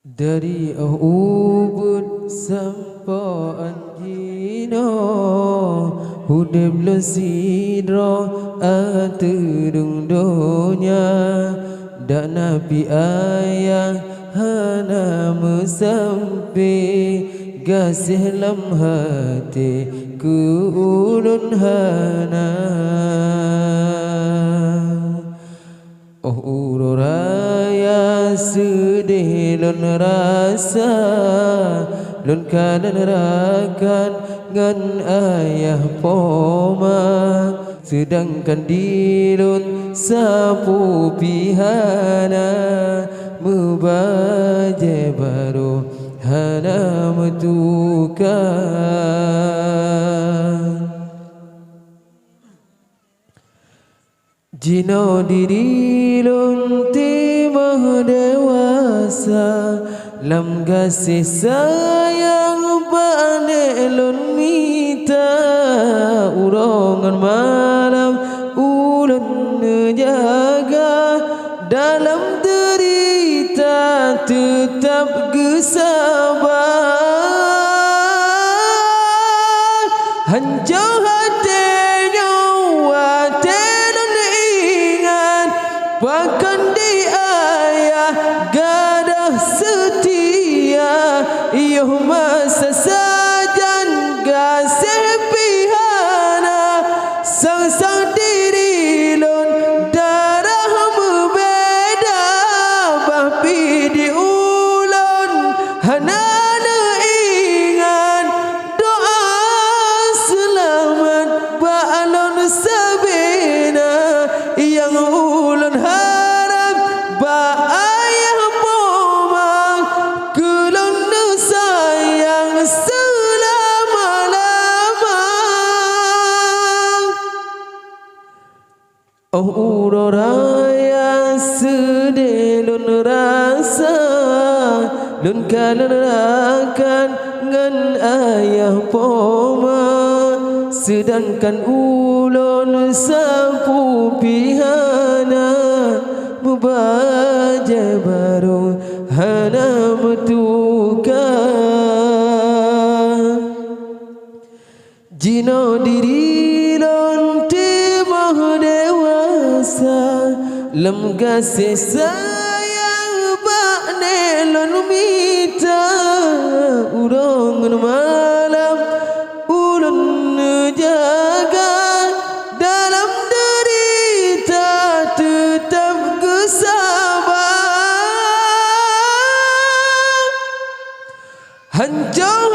Dari ubud sampai anjino Hudib lesidro atudung donya Dan Nabi ayah hana mesampi Gasih lam hati ku ulun hana Oh ururaya sedih lun rasa Lun kanan rakan ngan ayah poma Sedangkan di lun sapu pihana Mubaje baru hana metukan Jino diri lun timah dewasa Lam kasih sayang bane lun mita Urongan malam ulun jaga Dalam derita tetap gesabar Hancur hatinya bahkan di ayah gadah setia Iyo masa sajan gasih pihana Sang-sang diri lun darah berbeda Bapi di ulun hana ingat Doa selamat ba'alun sabina Yang ulun harap ba'ayah pomang Kulun sayang selama-lama Oh ururaya sedih lun rasa Lun kanan rakan ngan ayah pomang Sedangkan ulun sapu pihana Mubaja baru hana metukan Jino diri lun timah dewasa Lam kasih sayang bakne lun mita Urongan malam ulun jaga Dalam derita tetap gesabar Hancur